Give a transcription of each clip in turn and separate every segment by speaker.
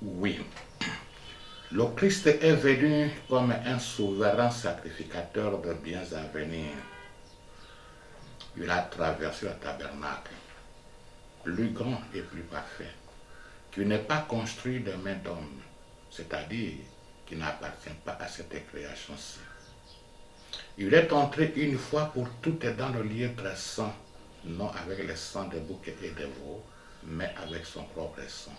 Speaker 1: Oui, le Christ est venu comme un souverain sacrificateur de biens à venir. Il a traversé le tabernacle, plus grand et plus parfait, qui n'est pas construit de main d'homme, c'est-à-dire qui n'appartient pas à cette création-ci. Il est entré une fois pour toutes dans le lieu très saint, non avec le sang de boucs et de veaux, mais avec son propre sang,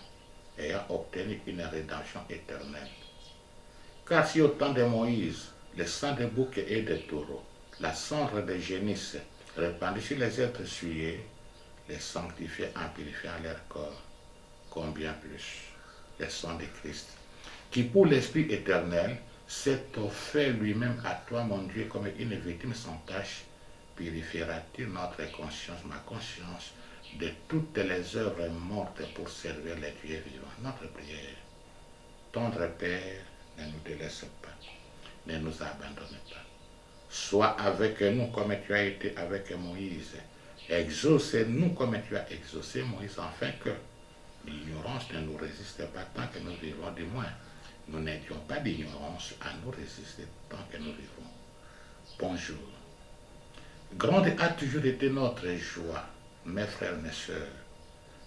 Speaker 1: ayant obtenu une rédemption éternelle. Car si au temps de Moïse, le sang de boucs et de taureaux, la cendre de génisse répandue sur les êtres souillés, les sanctifiait en purifiant leur corps, combien plus le sang de Christ, qui pour l'Esprit éternel s'est offert lui-même à toi, mon Dieu, comme une victime sans tache, purifiera-t-il notre conscience, ma conscience, de toutes les œuvres mortes pour servir les dieux vivants. Notre prière. Tendre Père, ne nous délaisse pas, ne nous abandonne pas. Sois avec nous comme tu as été avec Moïse. Exauce-nous comme tu as exaucé Moïse, afin que l'ignorance ne nous résiste pas tant que nous vivons, du moins. Nous n'ayons pas d'ignorance à nous résister tant que nous vivons. Bonjour. Grande a toujours été notre joie, mes frères, mes sœurs,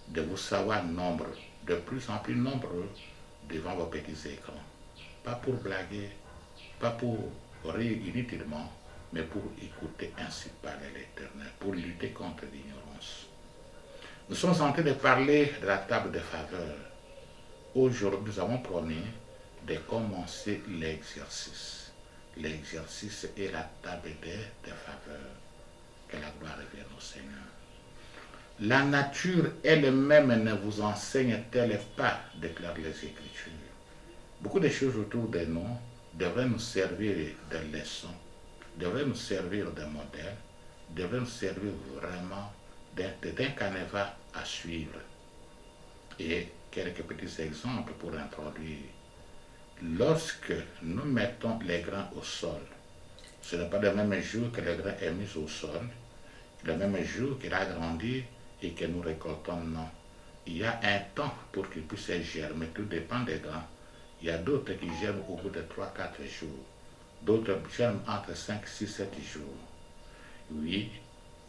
Speaker 1: de vous savoir nombreux, de plus en plus nombreux, devant vos petits écrans. Pas pour blaguer, pas pour rire inutilement, mais pour écouter ainsi parler l'Éternel, pour lutter contre l'ignorance. Nous sommes en train de parler de la table de faveur. Aujourd'hui, nous avons promis de commencer l'exercice. L'exercice est la table de faveur. Que la gloire revienne au Seigneur. La nature elle-même ne vous enseigne-t-elle pas, déclarent les Écritures. Beaucoup de choses autour de nous devraient nous servir de leçons, devraient nous servir de modèles, devraient nous servir vraiment d'un canevas à suivre. Et quelques petits exemples pour introduire. Lorsque nous mettons les grains au sol, ce n'est pas le même jour que le grain est mis au sol, le même jour qu'il a grandi et que nous récoltons, non. Il y a un temps pour qu'il puisse germer, tout dépend des grains. Il y a d'autres qui germent au bout de 3-4 jours, d'autres germent entre 5, 6, 7 jours. Oui,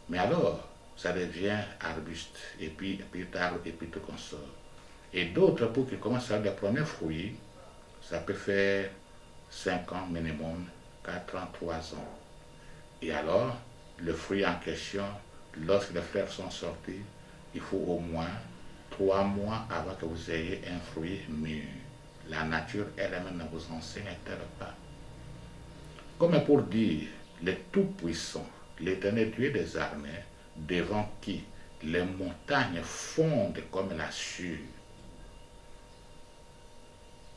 Speaker 1: mais alors, ça devient arbuste, et puis arbre, et puis tout comme ça. Et d'autres, pour qu'ils commencent à avoir les premiers fruits, ça peut faire 5 ans minimum, 4 ans, 3 ans. Et alors, le fruit en question, lorsque les fleurs sont sorties, il faut au moins 3 mois avant que vous ayez un fruit mûr. La nature elle-même ne vous enseigne-t-elle pas? Comme pour dire, le Tout-Puissant, l'Éternel Dieu des armées, devant qui les montagnes fondent comme la cire.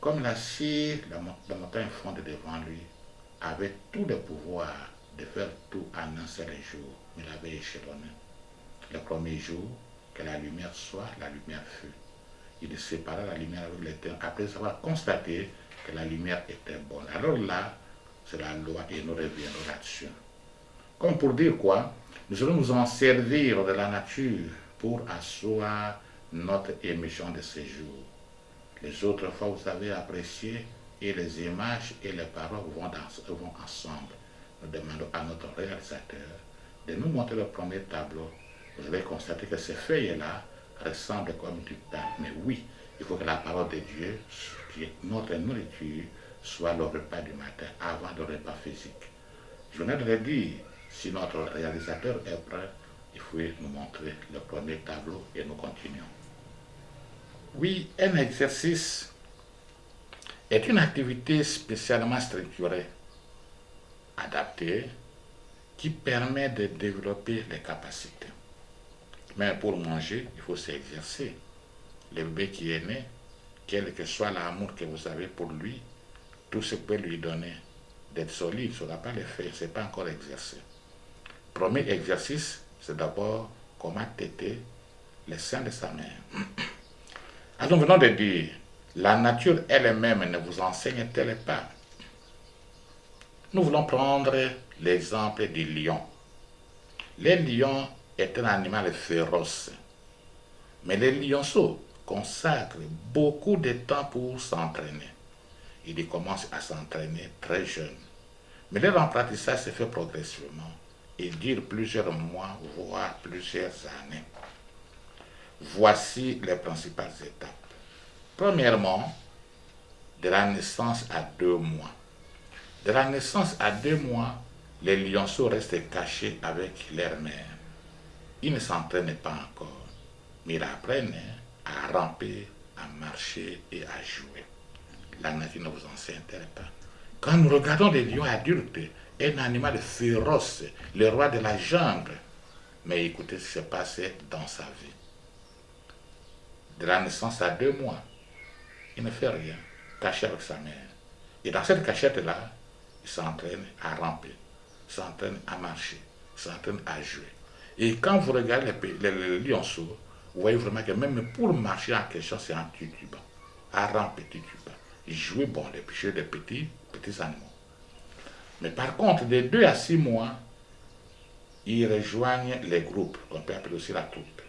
Speaker 1: Comme la cire, la montagne fonde devant lui, avait tout le pouvoir de faire tout en un seul jour, mais il avait échelonné. Le premier jour, que la lumière soit, la lumière fut. Il sépara la lumière avec l'éternel, après avoir constaté que la lumière était bonne. Alors là, c'est la loi et nous reviendrons là-dessus. Comme pour dire quoi, nous allons nous en servir de la nature pour asseoir notre émission de ce jour. Les autres fois, vous avez apprécié et les images et les paroles vont ensemble. Nous demandons à notre réalisateur de nous montrer le premier tableau. Vous allez constater que ces feuilles-là ressemblent comme du pain. Mais oui, il faut que la parole de Dieu, qui est notre nourriture, soit le repas du matin, avant le repas physique. Je venais de le dire, si notre réalisateur est prêt, il faut nous montrer le premier tableau et nous continuons. Oui, un exercice est une activité spécialement structurée, adaptée, qui permet de développer les capacités. Mais pour manger, il faut s'exercer. Le bébé qui est né, quel que soit l'amour que vous avez pour lui, tout ce que vous pouvez lui donner, d'être solide, il ne saura pas le faire, ce n'est pas encore exercé. Premier exercice, c'est d'abord comment téter les seins de sa mère. Alors nous venons de dire, la nature elle-même ne vous enseigne-t-elle pas? Nous voulons prendre l'exemple du lion. Le lion est un animal féroce, mais les lionceaux consacrent beaucoup de temps pour s'entraîner. Ils commencent à s'entraîner très jeunes, mais leur apprentissage se fait progressivement et dure plusieurs mois, voire plusieurs années. Voici les principales étapes. Premièrement, de la naissance à 2 mois. De la naissance à 2 mois, les lionceaux restent cachés avec leur mère. Ils ne s'entraînent pas encore, mais ils apprennent à ramper, à marcher et à jouer. La nature ne vous enseigne-t-elle pas? Quand nous regardons les lions adultes, un animal féroce, le roi de la jungle, mais écoutez ce qui s'est passé dans sa vie. De la naissance à 2 mois, il ne fait rien, caché avec sa mère. Et dans cette cachette-là, il s'entraîne à ramper, il s'entraîne à marcher, il s'entraîne à jouer. Et quand vous regardez les lionceaux, vous voyez vraiment que même pour marcher en question, c'est en titubant, à ramper, titubant. Jouer, bon, les jeux des petits animaux. Mais par contre, de 2 à 6 mois, ils rejoignent les groupes, on peut appeler aussi la troupe.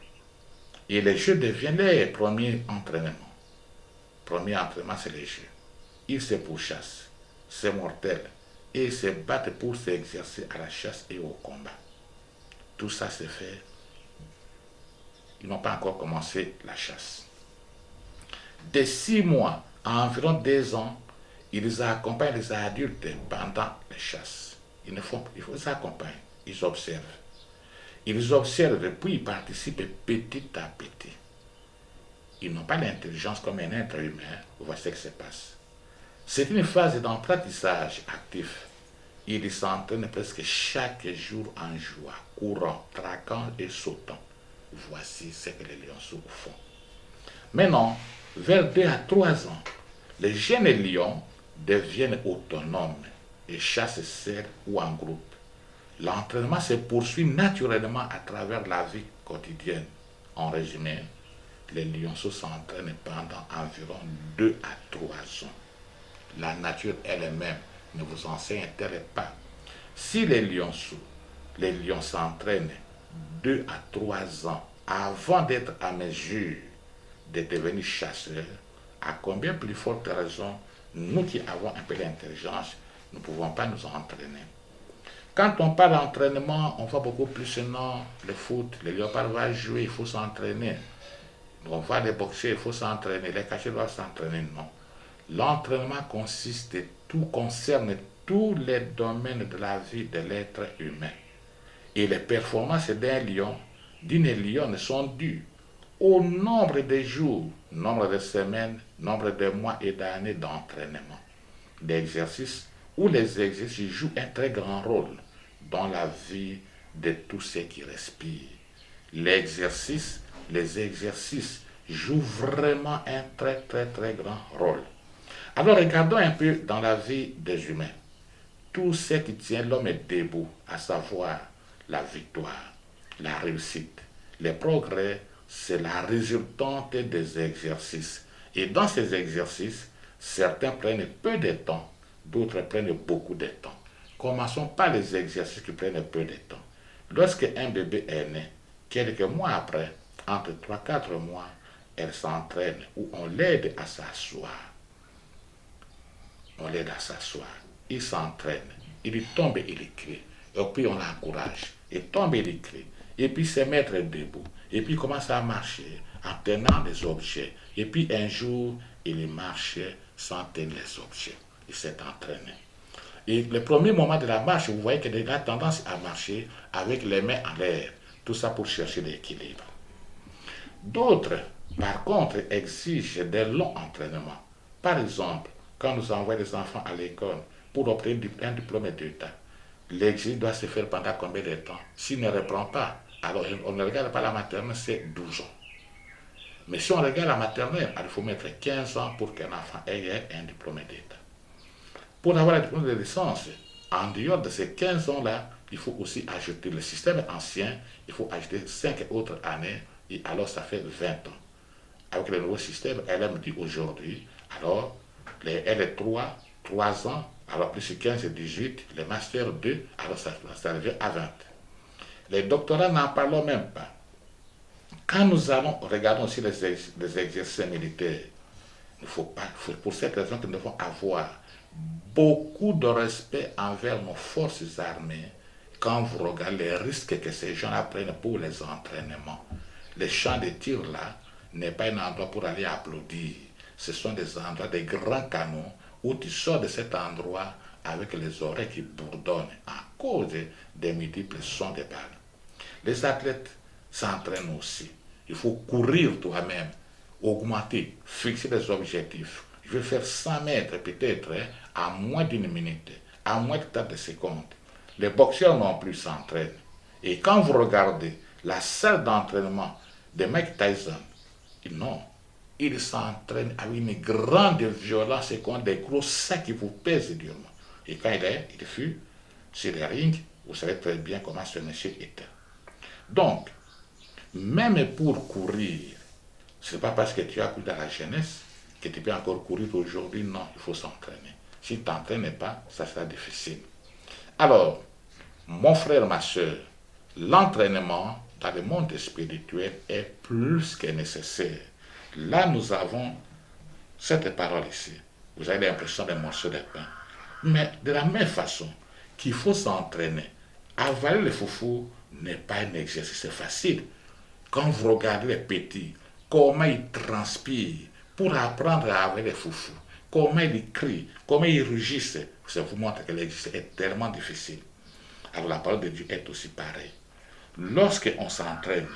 Speaker 1: Et les jeux deviennent les premiers entraînements. Premier entraînement, c'est les jeux. Ils se pourchassent, c'est mortel, et ils se battent pour s'exercer à la chasse et au combat. Tout ça se fait. Ils n'ont pas encore commencé la chasse. De 6 mois à environ 2 ans, ils accompagnent les adultes pendant les chasses. Ils les accompagnent, ils observent. Ils observent, puis ils participent petit à petit. Ils n'ont pas l'intelligence comme un être humain. Voici ce qui se passe. C'est une phase d'apprentissage actif. Ils s'entraînent presque chaque jour en jouant, courant, traquant et sautant. Voici ce que les lionceaux font. Maintenant, vers 2 à 3 ans, les jeunes lions deviennent autonomes et chassent seuls ou en groupe. L'entraînement se poursuit naturellement à travers la vie quotidienne. En résumé, les lionceaux s'entraînent pendant environ 2 à 3 ans. La nature elle-même ne vous enseigne-t-elle pas? Si les lions s'entraînent 2 à 3 ans avant d'être à mesure de devenir chasseurs, à combien plus forte raison, nous qui avons un peu d'intelligence, nous ne pouvons pas nous entraîner. Quand on parle d'entraînement, on voit beaucoup plus sinon le foot, le léopard va jouer, il faut s'entraîner. On voit les boxeurs, il faut s'entraîner, les cachets doivent s'entraîner, non. L'entraînement concerne tous les domaines de la vie de l'être humain. Et les performances d'une lionne sont dues au nombre de jours, nombre de semaines, nombre de mois et d'années d'entraînement. L'exercice ou les exercices jouent un très grand rôle dans la vie de tous ceux qui respirent. Les exercices jouent vraiment un très très très grand rôle. Alors regardons un peu dans la vie des humains. Tout ce qui tient l'homme debout, à savoir la victoire, la réussite, les progrès, c'est la résultante des exercices. Et dans ces exercices, certains prennent peu de temps, d'autres prennent beaucoup de temps. Commençons par les exercices qui prennent peu de temps. Lorsque un bébé est né, quelques mois après, entre 3-4 mois, elle s'entraîne ou on l'aide à s'asseoir. Il s'entraîne, il tombe et il crie. Et puis on l'encourage. Il tombe et il crie. Et puis se mettre debout. Et puis il commence à marcher en tenant des objets. Et puis un jour, il marche sans tenir les objets. Il s'est entraîné. Et le premier moment de la marche, vous voyez qu'il a tendance à marcher avec les mains en l'air. Tout ça pour chercher l'équilibre. D'autres, par contre, exigent de longs entraînements. Par exemple, quand nous envoyons des enfants à l'école pour obtenir un diplôme d'État, l'exil doit se faire pendant combien de temps? S'il ne reprend pas, alors on ne regarde pas la maternelle, c'est 12 ans. Mais si on regarde la maternelle, il faut mettre 15 ans pour qu'un enfant ait un diplôme d'État. Pour avoir un diplôme de licence, en dehors de ces 15 ans-là, il faut aussi ajouter le système ancien, il faut ajouter 5 autres années, et alors ça fait 20 ans. Avec le nouveau système, elle me dit aujourd'hui, alors les L3, 3 ans, alors plus 15 et 18, les Master 2, alors ça revient à 20. Les doctorats n'en parlons même pas. Quand nous allons, regardons aussi les exercices militaires, il faut pas, pour cette raison que nous devons avoir beaucoup de respect envers nos forces armées quand vous regardez les risques que ces gens prennent pour les entraînements. Les champs de tir là n'est pas un endroit pour aller applaudir. Ce sont des endroits, des grands canons où tu sors de cet endroit avec les oreilles qui bourdonnent à cause des multiples sons des balles. Les athlètes s'entraînent aussi. Il faut courir toi-même, augmenter, fixer des objectifs. Je vais faire 100 mètres peut-être à moins d'une minute, à moins de 30 secondes. Les boxeurs non plus s'entraînent. Et quand vous regardez la salle d'entraînement de Mike Tyson, non, il s'entraîne avec une grande violence et contre des gros sacs qui vous pèsent durement. Et quand il fut sur les rings, vous savez très bien comment ce monsieur était. Donc, même pour courir, ce n'est pas parce que tu as couru dans la jeunesse que tu peux encore courir aujourd'hui. Non, il faut s'entraîner. Si tu t'entraînes pas, ça sera difficile. Alors, mon frère, ma soeur, l'entraînement dans le monde spirituel est plus que nécessaire. Là, nous avons cette parole ici. Vous avez l'impression d'un morceau de pain. Mais de la même façon qu'il faut s'entraîner, avaler le foufou n'est pas un exercice facile. Quand vous regardez les petits, comment ils transpirent pour apprendre à avaler les foufous, comment ils crient, comment ils rugissent, ça vous montre que l'exercice est tellement difficile. Alors la parole de Dieu est aussi pareille. Lorsqu'on s'entraîne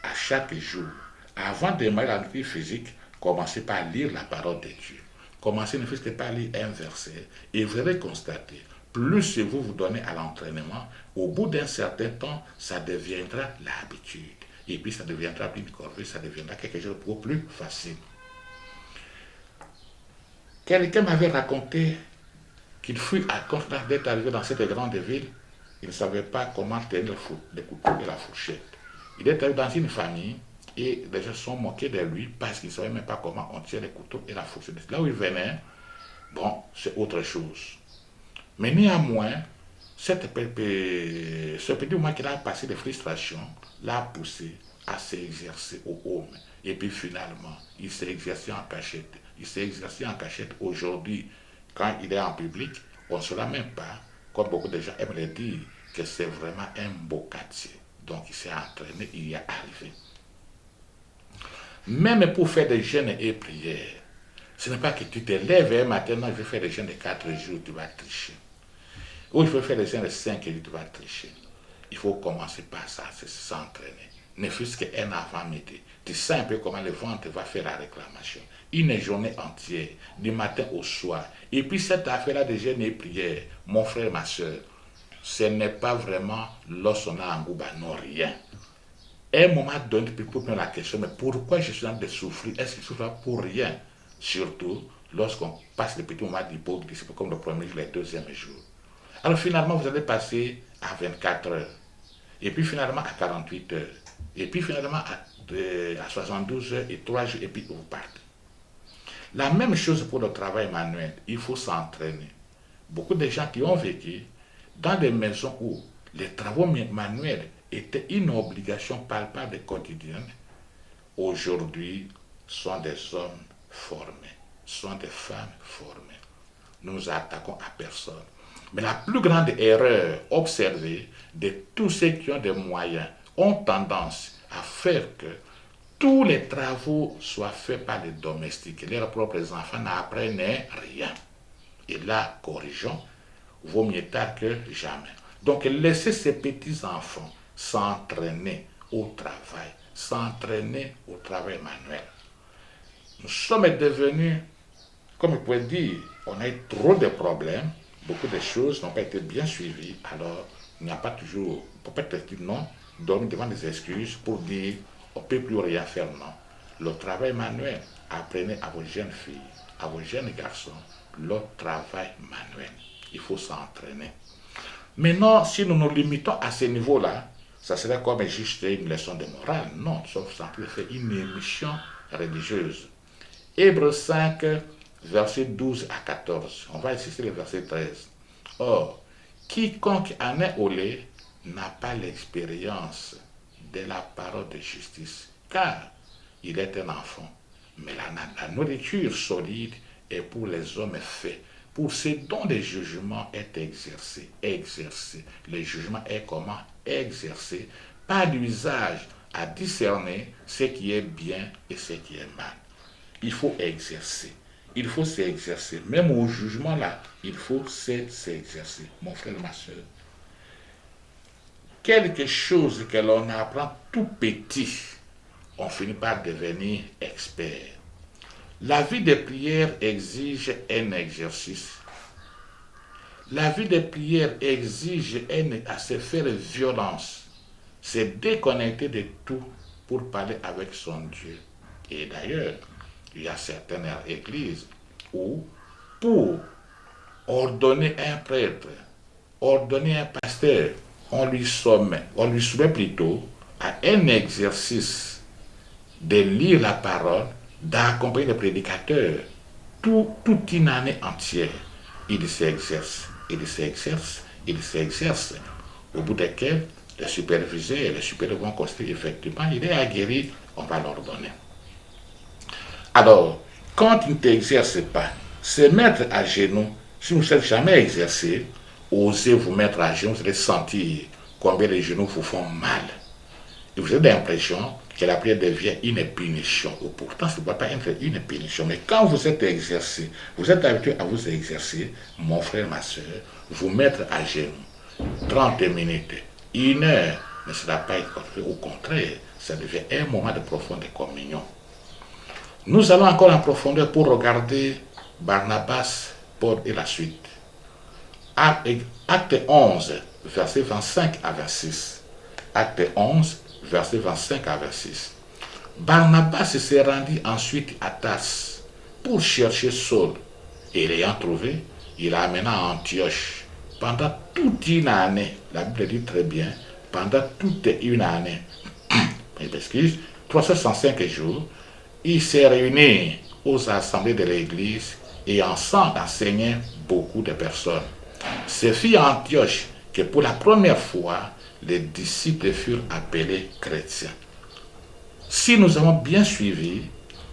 Speaker 1: à chaque jour, avant de démarrer l'activité physique, commencez par lire la parole de Dieu. Commencez ne fût-ce que par lire un verset et vous allez constater, plus vous vous donnez à l'entraînement, au bout d'un certain temps, ça deviendra l'habitude. Et puis ça deviendra plus une corvée, ça deviendra quelque chose de beaucoup plus facile. Quelqu'un m'avait raconté qu'il fut à cause d'être arrivé dans cette grande ville, il ne savait pas comment tenir le couteau et la fourchette. Il est arrivé dans une famille et les gens sont moqués de lui parce qu'ils ne savaient même pas comment on tient le couteau et la fourchette. Là où il venait, bon, c'est autre chose. Mais néanmoins, ce petit moment qu'il a passé de frustration l'a poussé à s'exercer au home. Et puis finalement, il s'est exercé en cachette. Il s'est exercé en cachette aujourd'hui. Quand il est en public, on ne saura même pas, comme beaucoup de gens aiment le dire, que c'est vraiment un beau quartier. Donc il s'est entraîné, il y est arrivé. Même pour faire des jeûnes et prières, ce n'est pas que tu te lèves et maintenant je vais faire des jeûnes de 4 jours, tu vas tricher. Ou il faut faire des jeûnes de 5 jours, tu vas tricher. Il faut commencer par ça, c'est s'entraîner. Ne fût-ce qu'un avant midi. Tu sais un peu comment le ventre va faire la réclamation. Une journée entière, du matin au soir. Et puis cette affaire-là de jeûne et prière, mon frère, ma soeur, ce n'est pas vraiment lorsqu'on a un goût, non, rien. À un moment donné, tu peux poser la question, mais pourquoi je suis en train de souffrir? Est-ce qu'il souffre pour rien? Surtout lorsqu'on passe le petit moment d'hypocrisie, comme le premier jour, le deuxième jour. Alors finalement, vous allez passer à 24 heures. Et puis finalement à 48 heures. Et puis finalement à 72 heures et 3 jours, et puis vous partez. La même chose pour le travail manuel. Il faut s'entraîner. Beaucoup de gens qui ont vécu dans des maisons où les travaux manuels étaient une obligation palpable et quotidienne, aujourd'hui sont des hommes formés, sont des femmes formées. Nous nous attaquons à personne. Mais la plus grande erreur observée de tous ceux qui ont des moyens ont tendance à faire que tous les travaux soient faits par les domestiques. Leurs propres enfants n'apprennent rien. Et là, corrigeons, vaut mieux tard que jamais. Donc, laissez ces petits-enfants s'entraîner au travail manuel. Nous sommes devenus comme vous pouvez dire, on a eu trop de problèmes, beaucoup de choses n'ont pas été bien suivies, alors il n'y a pas toujours, peut-être dire non, donne devant des excuses pour dire on ne peut plus rien faire, non. Le travail manuel, apprenez à vos jeunes filles, à vos jeunes garçons, le travail manuel. Il faut s'entraîner. Maintenant, si nous nous limitons à ce niveau-là, ça serait comme juste une leçon de morale. Non, sauf simplement faire une émission religieuse. Hébreux 5, versets 12 à 14. On va insister le verset 13. Or, quiconque en est au lait n'a pas l'expérience de la parole de justice, car il est un enfant. Mais la nourriture solide est pour les hommes faits, pour ce dont le jugement est exercé. Exercé. Le jugement est comment? Exercé par l'usage à discerner ce qui est bien et ce qui est mal. Il faut exercer. Il faut s'exercer. Même au jugement là, il faut s'exercer. Mon frère, ma soeur. Quelque chose que l'on apprend tout petit, on finit par devenir expert. La vie de prière exige un exercice. La vie de prière exige à se faire violence, se déconnecter de tout pour parler avec son Dieu. Et d'ailleurs, il y a certaines églises où, pour ordonner un prêtre, ordonner un pasteur, on lui soumet plutôt à un exercice de lire la parole, d'accompagner le prédicateur toute une année entière. Il s'exerce, il s'exerce, il s'exerce. Au bout desquels, le superviseur et le supérieur vont constater effectivement, il est aguerri, on va l'ordonner. Alors, quand tu ne t'exerces pas, se mettre à genoux, si vous ne êtes jamais exercé, osez vous mettre à genoux, vous allez sentir combien les genoux vous font mal. Et vous avez l'impression que la prière devient une punition. Et pourtant, ce ne peut pas être une punition. Mais quand vous êtes exercé, vous êtes habitué à vous exercer, mon frère, ma soeur, vous mettre à genoux 30 minutes, 1 heure, ne sera pas fait. Au contraire, ça devient un moment de profonde communion. Nous allons encore en profondeur pour regarder Barnabas, Paul et la suite. Acte 11, verset 25 à 26. Acte 11, verset 25 à 26. Barnabas se rendit ensuite à Tarse pour chercher Saul. Et l'ayant trouvé, il l'a amené à Antioche. Pendant toute une année, la Bible dit très bien, pendant toute une année, je m'excuse, 365 jours, il s'est réuni aux assemblées de l'église et ensemble enseignait beaucoup de personnes. Ce fut à Antioche que pour la première fois, les disciples furent appelés chrétiens. Si nous avons bien suivi,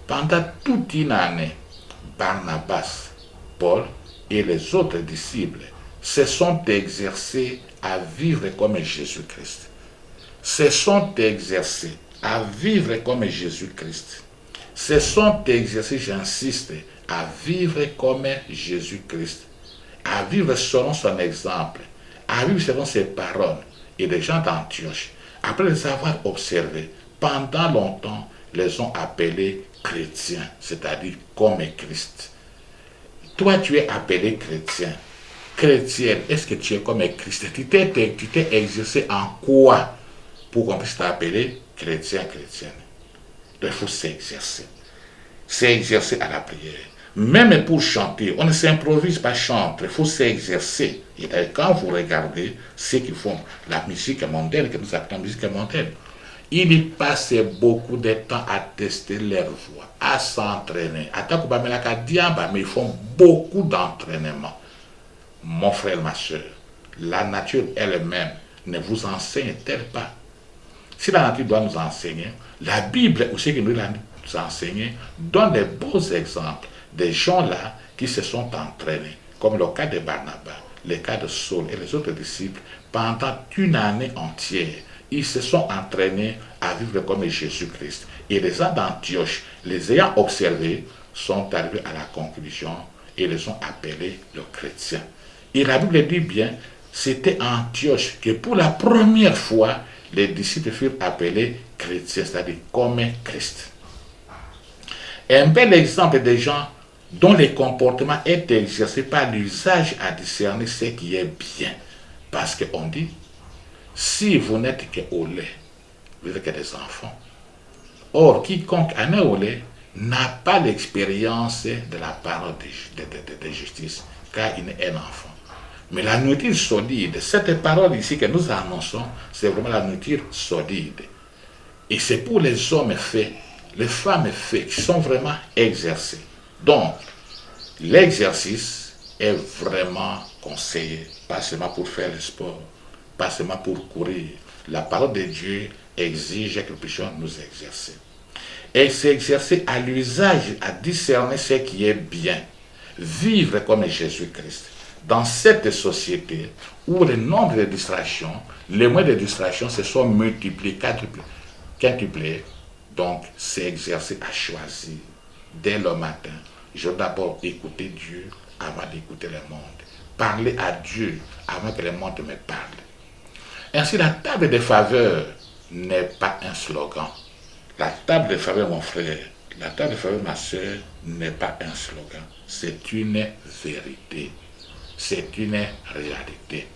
Speaker 1: pendant toute une année, Barnabas, Paul et les autres disciples se sont exercés à vivre comme Jésus-Christ. Se sont exercés à vivre comme Jésus-Christ. Se sont exercés, j'insiste, à vivre comme Jésus-Christ. À vivre selon son exemple, à vivre selon ses paroles. Et les gens d'Antioche, après les avoir observés, pendant longtemps, les ont appelés chrétiens, c'est-à-dire comme Christ. Toi, tu es appelé chrétien. Chrétienne, est-ce que tu es comme Christ? Tu t'es exercé en quoi pour qu'on puisse t'appeler chrétien, chrétienne? Donc, il faut s'exercer. S'exercer à la prière. Même pour chanter, on ne s'improvise pas chanter, il faut s'exercer. Et quand vous regardez ceux qui font la musique mondaine, que nous appelons musique mondaine, ils y passent beaucoup de temps à tester leur voix, à s'entraîner. Mais ils font beaucoup d'entraînement. Mon frère, ma soeur, la nature elle-même ne vous enseigne-t-elle pas? Si la nature doit nous enseigner, la Bible aussi qui nous enseigne donne de beaux exemples des gens-là qui se sont entraînés, comme le cas de Barnabas, le cas de Saul et les autres disciples, pendant une année entière. Ils se sont entraînés à vivre comme Jésus-Christ. Et les gens d'Antioche, les ayant observés, sont arrivés à la conclusion et les ont appelés les chrétiens. Et la Bible dit bien, c'était à Antioche que pour la première fois, les disciples furent appelés chrétiens, c'est-à-dire comme Christ. Un bel exemple des gens dont le comportement est exercé par l'usage à discerner ce qui est bien. Parce qu'on dit, si vous n'êtes qu'au lait, vous êtes que des enfants. Or, quiconque en est au lait n'a pas l'expérience de la parole de justice, car il est un enfant. Mais la nourriture solide, cette parole ici que nous annonçons, c'est vraiment la nourriture solide. Et c'est pour les hommes faits, les femmes faites, qui sont vraiment exercés. Donc, l'exercice est vraiment conseillé, pas seulement pour faire le sport, pas seulement pour courir. La parole de Dieu exige que nous puissions nous exercer. Et s'exercer à l'usage, à discerner ce qui est bien. Vivre comme Jésus-Christ. Dans cette société où le nombre de distractions, les moyens de distraction se sont multipliés, quintuplés, donc s'exercer à choisir dès le matin. Je dois d'abord écouter Dieu avant d'écouter le monde. Parler à Dieu avant que le monde me parle. Ainsi, la table de faveur n'est pas un slogan. La table de faveur, mon frère, la table de faveur, ma soeur, n'est pas un slogan. C'est une vérité. C'est une réalité.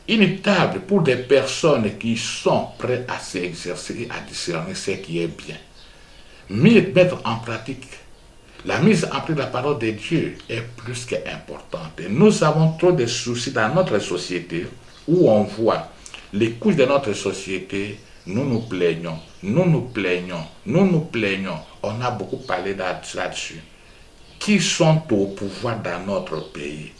Speaker 1: Une table pour des personnes qui sont prêtes à s'exercer et à discerner ce qui est bien. Mettre en pratique. La mise en pratique de la parole de Dieu est plus qu'importante. Nous avons trop de soucis dans notre société où on voit les couches de notre société. Nous nous plaignons, nous nous plaignons, nous nous plaignons. On a beaucoup parlé là-dessus. Qui sont au pouvoir dans notre pays?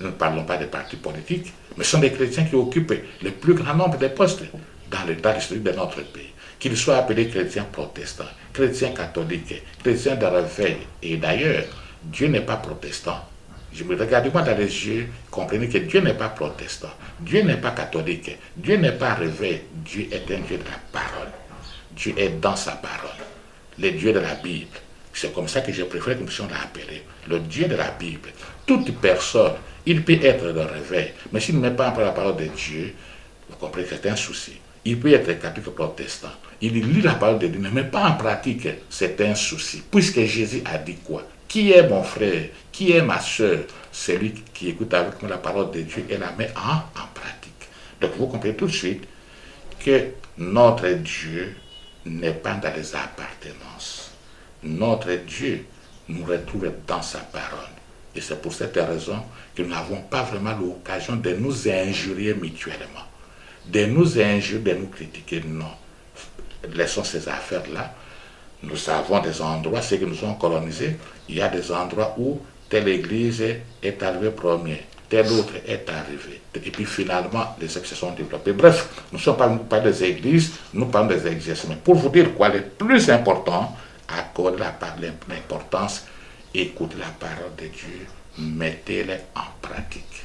Speaker 1: Nous ne parlons pas des partis politiques, mais ce sont des chrétiens qui occupent le plus grand nombre de postes dans l'état historique de notre pays. Qu'ils soient appelés chrétiens protestants, chrétiens catholiques, chrétiens de réveil. Et d'ailleurs, Dieu n'est pas protestant. Regardez-moi dans les yeux, comprenez que Dieu n'est pas protestant, Dieu n'est pas catholique, Dieu n'est pas réveil, Dieu est un Dieu de la parole. Dieu est dans sa parole, le Dieu de la Bible. C'est comme ça que je préfère que nous puissions l'appeler, le Dieu de la Bible. Toute personne, il peut être de réveil, mais s'il ne met pas en pratique la parole de Dieu, vous comprenez que c'est un souci. Il peut être catholique protestant, il lit la parole de Dieu, ne met pas en pratique, c'est un souci. Puisque Jésus a dit quoi? Qui est mon frère? Qui est ma soeur? Celui qui écoute avec moi la parole de Dieu et la met en pratique. Donc vous comprenez tout de suite que notre Dieu n'est pas dans les appartenances. Notre Dieu nous retrouve dans sa parole. Et c'est pour cette raison que nous n'avons pas vraiment l'occasion de nous injurier mutuellement. De nous injurier, de nous critiquer. Non. Laissons ces affaires-là. Nous avons des endroits, ceux qui nous ont colonisés, il y a des endroits où telle église est arrivée premier, telle autre est arrivée. Et puis finalement, les églises se sont développées. Bref, nous ne sommes pas parlons des églises, nous parlons des exercices. Mais pour vous dire quoi, le plus important, accordez l'importance, écoutez la parole de Dieu, mettez-les en pratique.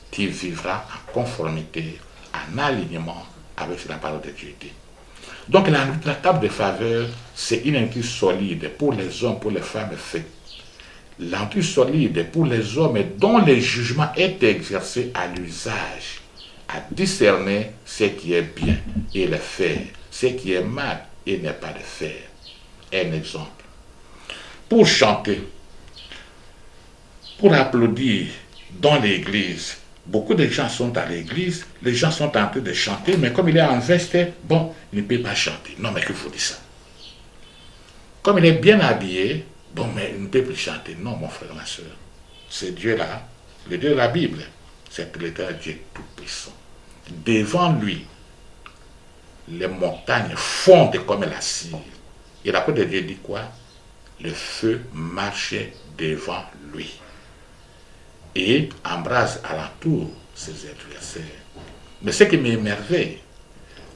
Speaker 1: Tu vivras en conformité, en alignement avec ce que la parole de Dieu dit. Donc la table de faveur, c'est une nourriture solide pour les hommes, pour les femmes faites. La nourriture solide pour les hommes dont le jugement est exercé à l'usage, à discerner ce qui est bien et le faire, ce qui est mal et ne pas le faire. Un exemple. Pour chanter, pour applaudir dans l'église, beaucoup de gens sont dans l'église, les gens sont en train de chanter, mais comme il est en veste, bon, il ne peut pas chanter. Non, mais qu'il faut dire ça. Comme il est bien habillé, bon, mais il ne peut plus chanter. Non, mon frère, ma soeur. C'est Dieu-là, le Dieu de la Bible, c'est l'éternel Dieu tout-puissant. Devant lui, les montagnes fondent comme la cire. Et la parole de Dieu dit quoi? Le feu marchait devant lui et embrase alentour ses adversaires. Mais ce qui m'émerveille,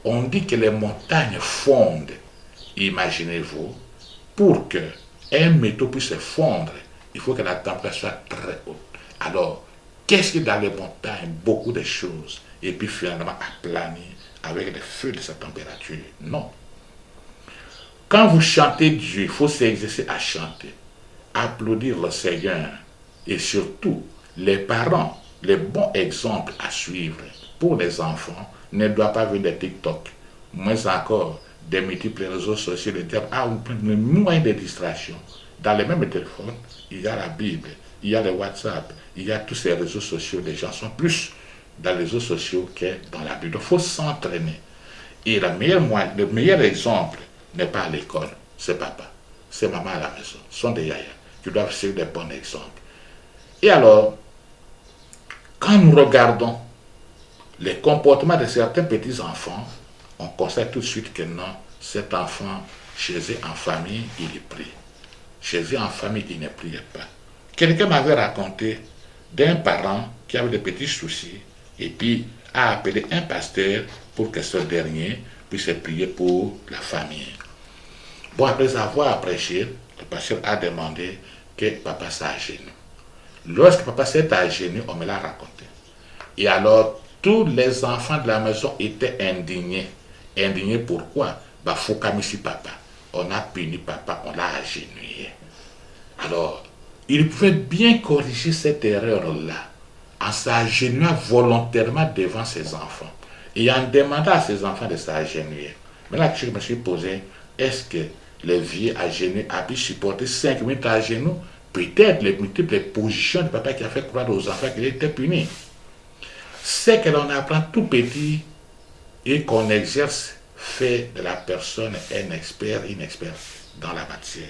Speaker 1: on dit que les montagnes fondent. Imaginez-vous, pour qu'un métaux puisse se fondre, il faut que la température soit très haute. Alors, qu'est-ce qu'il y a dans les montagnes? Beaucoup de choses. Et puis finalement aplanir avec le feu de sa température. Non. Quand vous chantez Dieu, il faut s'exercer à chanter, applaudir le Seigneur et surtout les parents, les bons exemples à suivre pour les enfants ne doivent pas venir de TikTok, moins encore des multiples réseaux sociaux, de dire, ah, vous prenez le moyen de distraction. dans les mêmes téléphones, il y a la Bible, il y a le WhatsApp, il y a tous ces réseaux sociaux. Les gens sont plus dans les réseaux sociaux que dans la Bible. Il faut s'entraîner. Et le meilleur exemple n'est pas à l'école, c'est papa, c'est maman à la maison, ce sont des yaya qui doivent suivre des bons exemples. Et alors, quand nous regardons les comportements de certains petits-enfants, on constate tout de suite que non, cet enfant, chez eux en famille, il est pris. Chez eux en famille, il ne priait pas. Quelqu'un m'avait raconté d'un parent qui avait des petits soucis et puis a appelé un pasteur pour que ce dernier puisse prier pour la famille. Bon, après avoir prêché, le pasteur a demandé que papa s'agenouille. Lorsque papa s'est agenouillé, on me l'a raconté. Et alors, tous les enfants de la maison étaient indignés. Indignés pourquoi? Bah, faut ici papa. On a puni papa, on l'a agenouillé. Alors, il pouvait bien corriger cette erreur-là en s'agenouillant volontairement devant ses enfants et en demandant à ses enfants de s'agenouiller. Mais là, je me suis posé, est-ce que les vieux agenouillés a pu supporter 5 minutes à genoux? Peut-être les multiples positions de papa qui a fait croire aux enfants qu'il était puni. C'est que l'on apprend tout petit et qu'on exerce fait de la personne un expert, une experte dans la matière.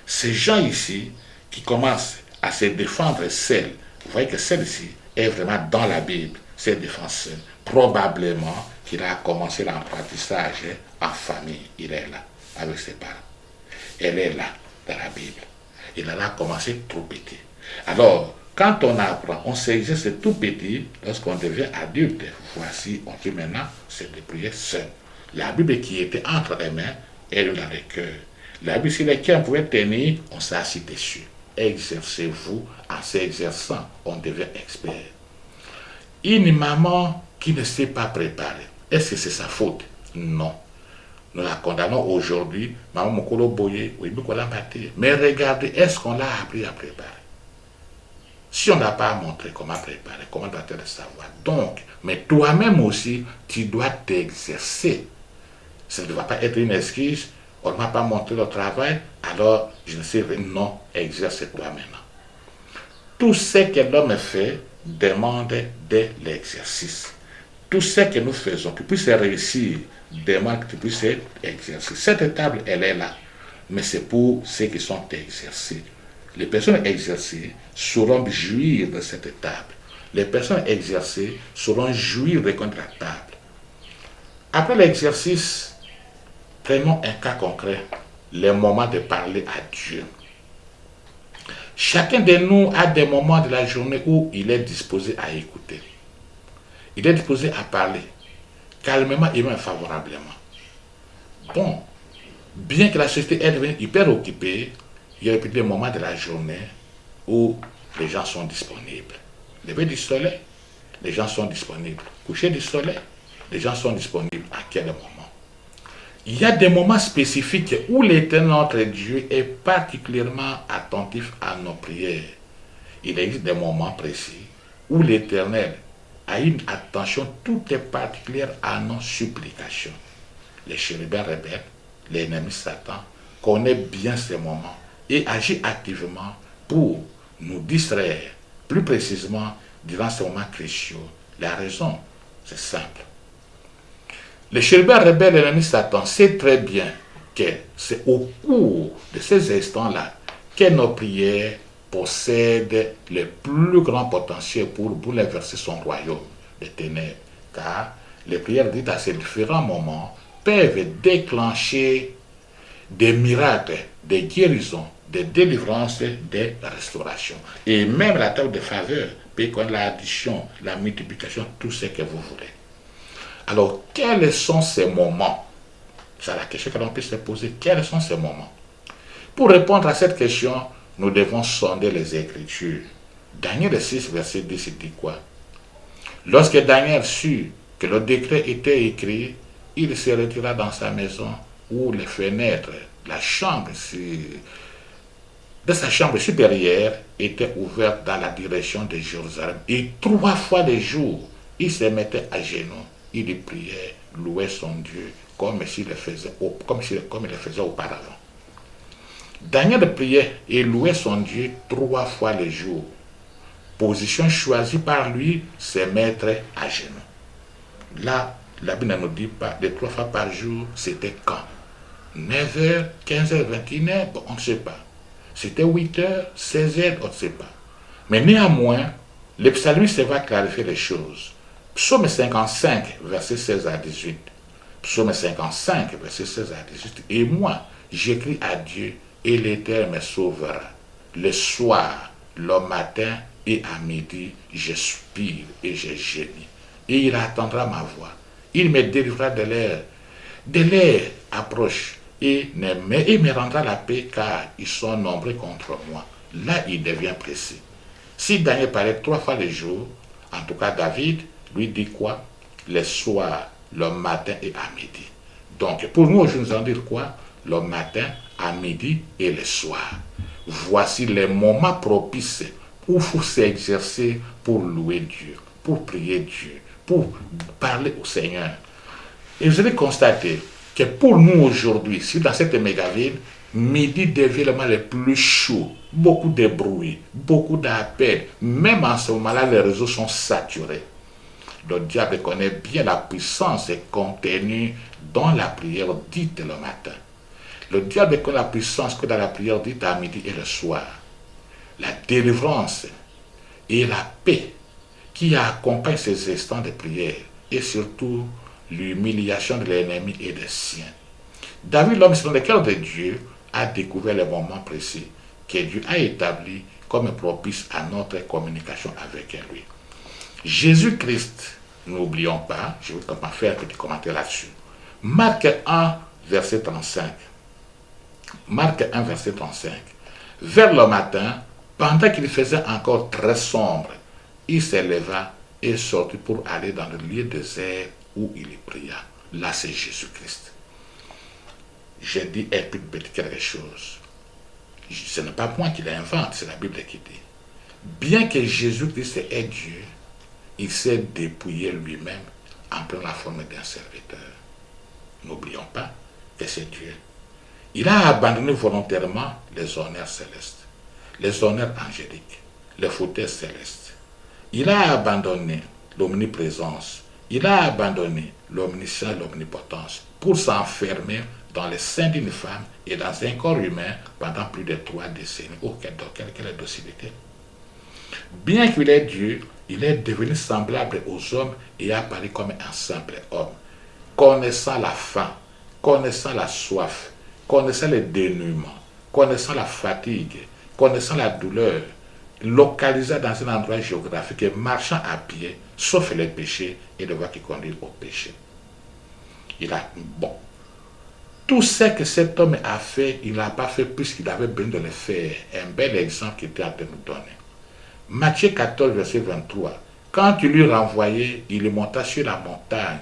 Speaker 1: Ces gens ici qui commencent à se défendre seuls, vous voyez que celle-ci est vraiment dans la Bible, c'est défense seule. Probablement qu'il a commencé l'apprentissage en famille. Il est là, avec ses parents. Elle est là, dans la Bible. Il a commencé trop petit. Alors, quand on apprend, on s'exerce tout petit, lorsqu'on devient adulte, voici, on dit maintenant, c'est de prier seul. La Bible qui était entre les mains, elle est dans le cœur. La Bible, si les cœurs pouvaient tenir, on s'assit dessus. Exercez-vous, en s'exerçant, on devient expert. Une maman qui ne sait pas préparer, est-ce que c'est sa faute? Non. Nous la condamnons aujourd'hui, maman Mokolo Boye, mais regardez, est-ce qu'on l'a appris à préparer? Si on n'a pas montré comment préparer, comment doit-elle le savoir? Donc, mais toi-même aussi, tu dois t'exercer. Ça ne va pas être une excuse. On ne m'a pas montré le travail, alors je ne sais rien. Non, exerce-toi maintenant. Tout ce que l'homme fait demande de l'exercice. Tout ce que nous faisons, que tu puisses réussir, demande que tu puisses exercer. Cette table, elle est là, mais c'est pour ceux qui sont exercés. Les personnes exercées sauront jouir de cette table. Les personnes exercées sauront jouir de la table. Après l'exercice, prenons un cas concret, le moment de parler à Dieu. Chacun de nous a des moments de la journée où il est disposé à écouter. Il est disposé à parler, calmement et même favorablement. Bon, bien que la société est devenue hyper occupée, il y a des moments de la journée où les gens sont disponibles. Lever du soleil, les gens sont disponibles. Coucher du soleil, les gens sont disponibles. À quel moment? Il y a des moments spécifiques où l'Éternel, notre Dieu, est particulièrement attentif à nos prières. Il existe des moments précis où l'Éternel a une attention toute particulière à nos supplications. Les chérubins rebelles, l'ennemi Satan, connaît bien ces moments et agit activement pour nous distraire, plus précisément durant ces moments cruciaux. La raison, c'est simple. Le chérubin rebelle, l'ennemi Satan, sait très bien que c'est au cours de ces instants-là que nos prières possèdent le plus grand potentiel pour bouleverser son royaume de ténèbres. Car les prières dites à ces différents moments peuvent déclencher des miracles, des guérisons, des délivrances, des restaurations. Et même la table de faveur peut connaître l'addition, la multiplication, tout ce que vous voulez. Alors, quels sont ces moments? C'est la question que l'on peut se poser. Quels sont ces moments? Pour répondre à cette question, nous devons sonder les Écritures. Daniel 6, verset 10, dit quoi? Lorsque Daniel sut que le décret était écrit, il se retira dans sa maison où les fenêtres, la chambre, de sa chambre supérieure étaient ouvertes dans la direction de Jérusalem. Et 3 fois le jour, il se mettait à genoux. Il priait, louait son Dieu, comme il le faisait auparavant. Daniel priait et louait son Dieu 3 fois le jour. Position choisie par lui, ses maîtres à genoux. Là, la Bible ne nous dit pas, les 3 fois par jour, c'était quand? 9h, 15h, 21h, bon, on ne sait pas. C'était 8h, 16h, on ne sait pas. Mais néanmoins, le psalmiste va clarifier les choses. Psaume 55, verset 16 à 18. Psaume 55, verset 16 à 18. Et moi, j'écris à Dieu, et l'Éternel me sauvera. Le soir, le matin et à midi, je soupire et je gémis. Et il attendra ma voix. Il me délivrera de l'air. De l'air approche et me rendra la paix car ils sont nombreux contre moi. Là, il devient précis. Si Daniel parlait 3 fois le jour, en tout cas David, lui dit quoi? Le soir, le matin et à midi. Donc, pour nous, aujourd'hui, nous allons dire quoi? Le matin, à midi et le soir. Voici les moments propices où il faut s'exercer pour louer Dieu, pour prier Dieu, pour parler au Seigneur. Et vous allez constater que pour nous aujourd'hui, si dans cette méga ville, midi devient le moment le plus chaud, beaucoup de bruit, beaucoup d'appels, même en ce moment-là, les réseaux sont saturés. Le diable connaît bien la puissance contenue dans la prière dite le matin. Le diable connaît la puissance que dans la prière dite à midi et le soir. La délivrance et la paix qui accompagnent ces instants de prière et surtout l'humiliation de l'ennemi et des siens. David, l'homme selon le cœur de Dieu, a découvert les moments précis que Dieu a établis comme propice à notre communication avec lui. Jésus-Christ, n'oublions pas, je vais faire un petit commentaire là-dessus. Marc 1, verset 35. Marc 1, verset 35. Vers le matin, pendant qu'il faisait encore très sombre, il s'éleva et sortit pour aller dans le lieu désert où il pria. Là, c'est Jésus-Christ. J'ai dit un petit quelque chose. Ce n'est pas moi qui l'invente, c'est la Bible qui dit. Bien que Jésus-Christ est Dieu, il s'est dépouillé lui-même en prenant la forme d'un serviteur. N'oublions pas que c'est Dieu. Il a abandonné volontairement les honneurs célestes, les honneurs angéliques, les fauteuils célestes. Il a abandonné l'omniprésence. Il a abandonné l'omniscience et l'omnipotence pour s'enfermer dans le sein d'une femme et dans un corps humain pendant plus de 3 décennies. Oh, quelle docilité! Bien qu'il est Dieu, il est devenu semblable aux hommes et apparu comme un simple homme, connaissant la faim, connaissant la soif, connaissant le dénuement, connaissant la fatigue, connaissant la douleur, localisé dans un endroit géographique et marchant à pied, sauf les péchés et le voie qui conduit au péché. Tout ce que cet homme a fait, il n'a pas fait puisqu'il avait besoin de le faire. Un bel exemple qu'il était en train de nous donner. Matthieu 14, verset 23. Quand il lui renvoyait, il monta sur la montagne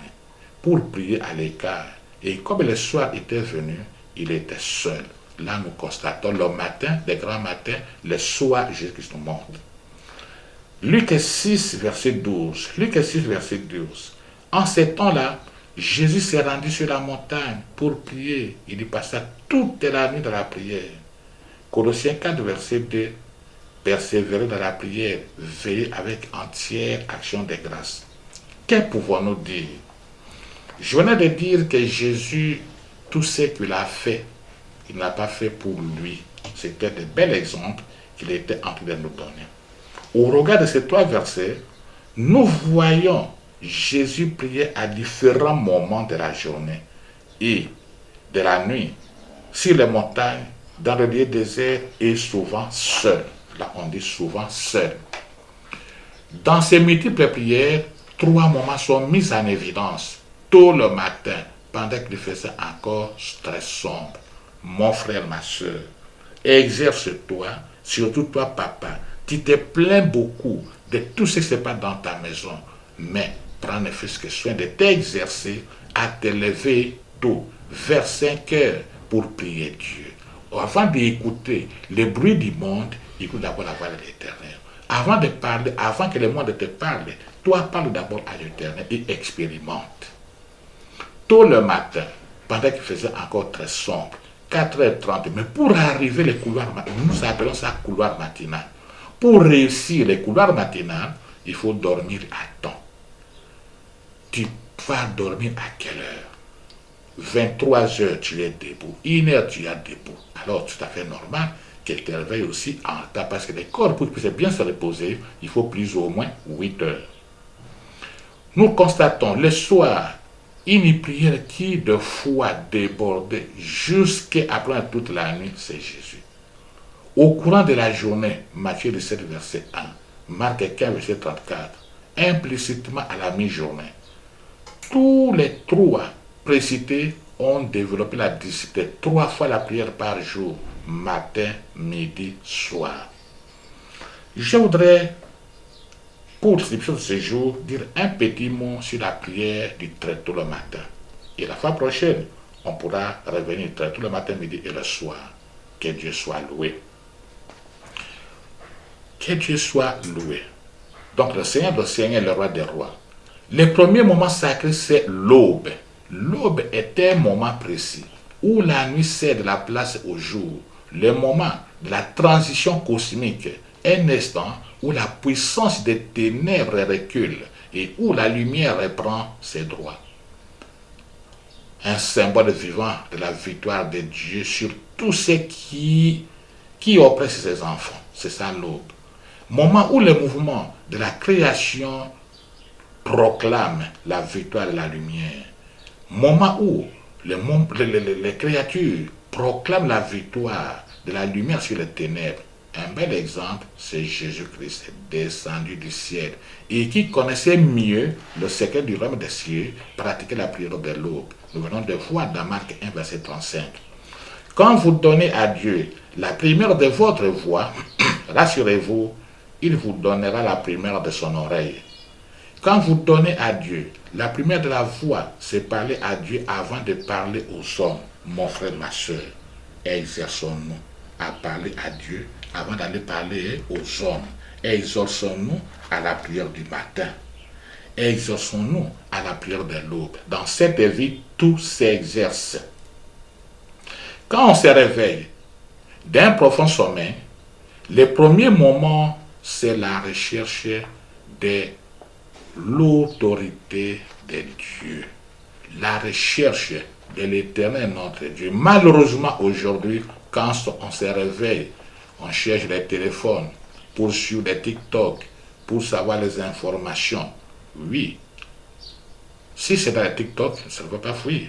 Speaker 1: pour prier à l'écart. Et comme le soir était venu, il était seul. Là, nous constatons le matin, le grand matin, le soir, Jésus-Christ nous montre. Luc 6, verset 12. Luc 6, verset 12. En ces temps-là, Jésus s'est rendu sur la montagne pour prier. Il y passa toute la nuit dans la prière. Colossiens 4, verset 2. Persévérer dans la prière, veiller avec entière action de grâce. Que pouvons-nous dire? Je venais de dire que Jésus, tout ce qu'il a fait, il n'a pas fait pour lui. C'était de bels exemples qu'il était en train de nous donner. Au regard de ces 3 versets, nous voyons Jésus prier à différents moments de la journée et de la nuit, sur les montagnes, dans le lieu désert et souvent seul. Là, on dit souvent seul. Dans ces multiples prières, 3 moments sont mis en évidence. Tôt le matin, pendant qu'il faisait encore très sombre. Mon frère, ma soeur, exerce-toi, surtout toi, papa. Tu te plains beaucoup de tout ce qui se passe dans ta maison, mais prends ne fût-ce que soin de t'exercer à te lever tôt, vers 5 heures, pour prier Dieu. Avant d'écouter le bruit du monde, écoute d'abord la voix de l'Éternel. Avant de parler, avant que le monde te parle, toi parle d'abord à l'Éternel et expérimente. Tôt le matin, pendant qu'il faisait encore très sombre, 4h30. Mais pour arriver les couloirs matinaux, nous appelons ça couloir matinal. Pour réussir les couloirs matinaux, il faut dormir à temps. Tu vas dormir à quelle heure? 23h, tu es debout. 1h, tu es debout. Alors, tout à fait normal qu'elle te réveille aussi en retard. Parce que le corps, pour qu'il puisse bien se reposer, il faut plus ou moins 8 heures. Nous constatons le soir une prière qui de foi débordait jusqu'après toute la nuit, c'est Jésus. Au courant de la journée, Matthieu 17, verset 1, Marc 15, verset 34, implicitement à la mi-journée, tous les trois précités ont développé la discipline 3 fois la prière par jour, matin, midi, soir. Je voudrais, pour l'inscription de ce jour, dire un petit mot sur la prière du très tôt le matin. Et la fois prochaine, on pourra revenir très tôt le matin, midi et le soir. Que Dieu soit loué. Que Dieu soit loué. Donc le Seigneur est le roi des rois. Le premier moment sacré, c'est l'aube. L'aube est un moment précis où la nuit cède la place au jour. Le moment de la transition cosmique, un instant où la puissance des ténèbres recule et où la lumière reprend ses droits. Un symbole vivant de la victoire de Dieu sur tous ceux qui oppressent ses enfants. C'est ça l'aube. Moment où le mouvement de la création proclame la victoire de la lumière. Moment où les créatures proclament la victoire de la lumière sur les ténèbres. Un bel exemple, c'est Jésus-Christ descendu du ciel et qui connaissait mieux le secret du royaume des cieux, pratiquait la prière de l'aube. Nous venons de voir dans Marc 1, verset 35. Quand vous donnez à Dieu la primaire de votre voix, rassurez-vous, il vous donnera la primaire de son oreille. Quand vous donnez à Dieu la primaire de la voix, c'est parler à Dieu avant de parler aux hommes. Mon frère, ma soeur, exerçons-nous à parler à Dieu avant d'aller parler aux hommes. Exerçons-nous à la prière du matin. Exerçons-nous à la prière de l'aube. Dans cette vie, tout s'exerce. Quand on se réveille d'un profond sommeil, le premier moment, c'est la recherche de l'autorité de Dieu. La recherche de l'éternel notre Dieu. Malheureusement, aujourd'hui, quand on se réveille, on cherche les téléphones pour suivre les TikTok, pour savoir les informations. Oui. Si c'est dans les TikTok, ça ne va pas fuir.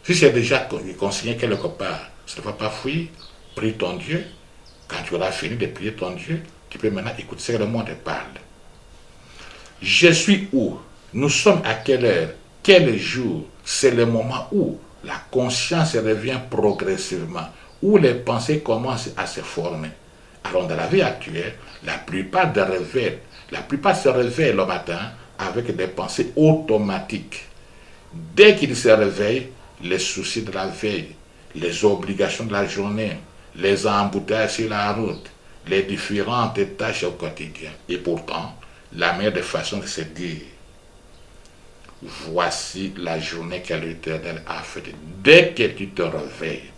Speaker 1: Si c'est déjà consigné quelque part, ça ne va pas fuir. Prie ton Dieu. Quand tu auras fini de prier ton Dieu, tu peux maintenant écouter ce que le monde parle. Je suis où? Nous sommes à quelle heure? Quel jour? C'est le moment où la conscience revient progressivement, où les pensées commencent à se former. Alors dans la vie actuelle, la plupart se réveillent le matin avec des pensées automatiques. Dès qu'ils se réveillent, les soucis de la veille, les obligations de la journée, les embouteillages sur la route, les différentes tâches au quotidien. Et pourtant, la meilleure des façons de se dire, voici la journée que l'Éternel a faite. Dès que tu te réveilles,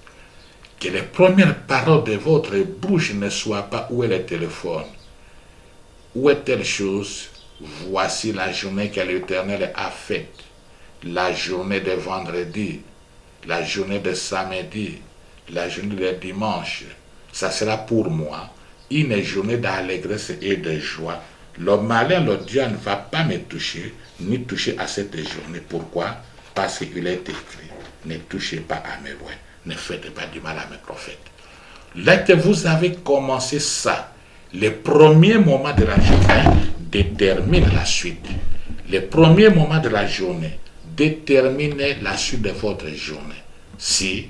Speaker 1: que les premières paroles de votre bouche ne soient pas où est le téléphone, où est telle chose, voici la journée que l'Éternel a faite. La journée de vendredi, la journée de samedi, la journée de dimanche, ça sera pour moi une journée d'allégresse et de joie. Le malin, le diable ne va pas me toucher, ni toucher à cette journée. Pourquoi? Parce qu'il est écrit, ne touchez pas à mes voix, ne faites pas du mal à mes prophètes. Là que vous avez commencé ça, les premiers moments de la journée déterminent la suite. Les premiers moments de la journée déterminent la suite de votre journée. Si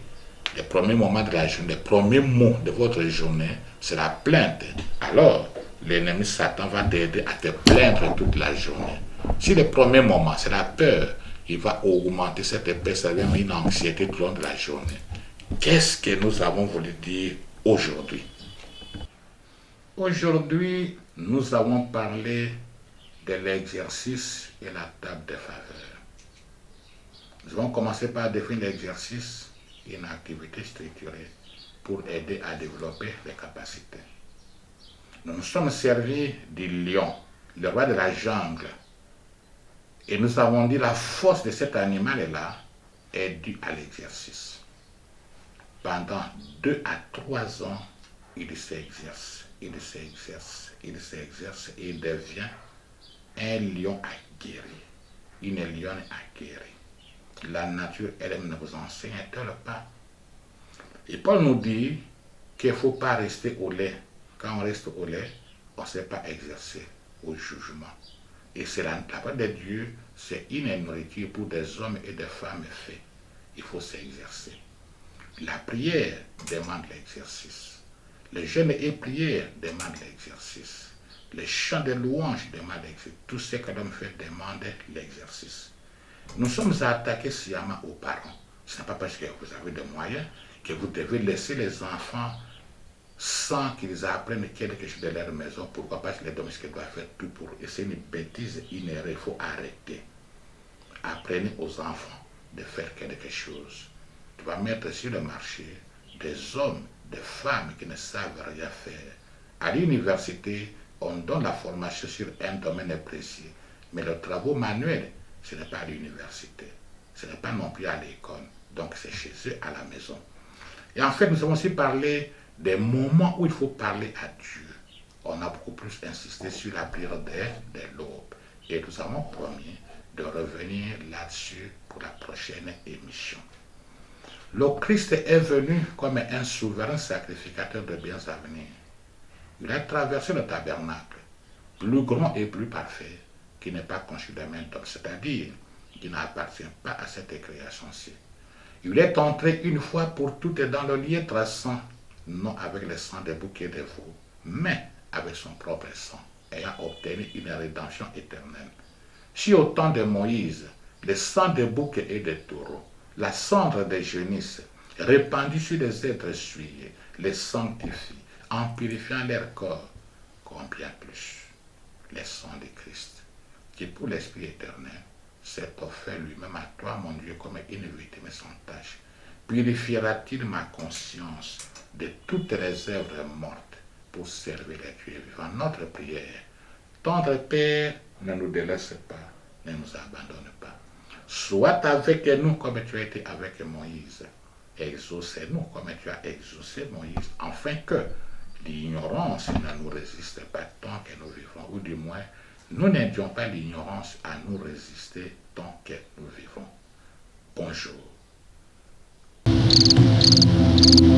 Speaker 1: les premiers moments de la journée, les premiers mots de votre journée, c'est la plainte, alors l'ennemi Satan va t'aider à te plaindre toute la journée. Si le premier moment, c'est la peur, il va augmenter cette peur, ça devient une anxiété tout au long de la journée. Qu'est-ce que nous avons voulu dire aujourd'hui? Aujourd'hui, nous avons parlé de l'exercice et la table de faveur. Nous allons commencer par définir l'exercice une activité structurée pour aider à développer les capacités. Nous nous sommes servis du lion, le roi de la jungle, et nous avons dit la force de cet animal-là est due à l'exercice. Pendant 2 à 3 ans, il s'exerce, et il devient un lion aguerri, une lionne aguerrie. La nature elle-même ne vous enseigne-t-elle pas? Et Paul nous dit qu'il ne faut pas rester au lait. Quand on reste au lait, on ne sait pas exercer au jugement. Et c'est la parole de Dieu, c'est une nourriture pour des hommes et des femmes faits. Il faut s'exercer. La prière demande l'exercice. Le jeûne et prière demandent l'exercice. Les chants de louange demandent l'exercice. Tout ce que l'homme fait demande l'exercice. Nous sommes attaqués sciemment aux parents. Ce n'est pas parce que vous avez des moyens que vous devez laisser les enfants sans qu'ils apprennent quelque chose de leur maison. Pourquoi? Parce que les domestiques doivent faire tout pour eux. Et c'est une bêtise, une erreur, il faut arrêter. Apprenez aux enfants de faire quelque chose. Tu vas mettre sur le marché des hommes, des femmes qui ne savent rien faire. À l'université, on donne la formation sur un domaine précis, mais le travail manuel, ce n'est pas à l'université, ce n'est pas non plus à l'école, donc c'est chez eux à la maison. Et en fait, nous avons aussi parlé des moments où il faut parler à Dieu. On a beaucoup plus insisté sur la prière de l'aube. Et nous avons promis de revenir là-dessus pour la prochaine émission. Le Christ est venu comme un souverain sacrificateur de biens à venir. Il a traversé le tabernacle, plus grand et plus parfait, qui n'est pas conçu de main d'homme, c'est-à-dire qui n'appartient pas à cette création-ci. Il est entré une fois pour toutes dans le lieu très saint, non avec le sang des boucs et des veaux, mais avec son propre sang, ayant obtenu une rédemption éternelle. Si au temps de Moïse, le sang des boucs et des taureaux, la cendre des génisses, répandue sur les êtres souillés, les sanctifie, en purifiant leur corps, combien plus le sang de Christ, qui pour l'Esprit éternel s'est offert lui-même à toi, mon Dieu, comme une victime sans tâche, purifiera-t-il ma conscience de toutes les œuvres mortes pour servir les dieux vivants? Notre prière, tendre Père, ne nous délaisse pas, ne nous abandonne pas. Sois avec nous comme tu as été avec Moïse. Exaucez-nous comme tu as exaucé Moïse, afin que l'ignorance ne nous résiste pas tant que nous vivons, ou du moins, nous n'aidions pas l'ignorance à nous résister tant que nous vivons. Bonjour.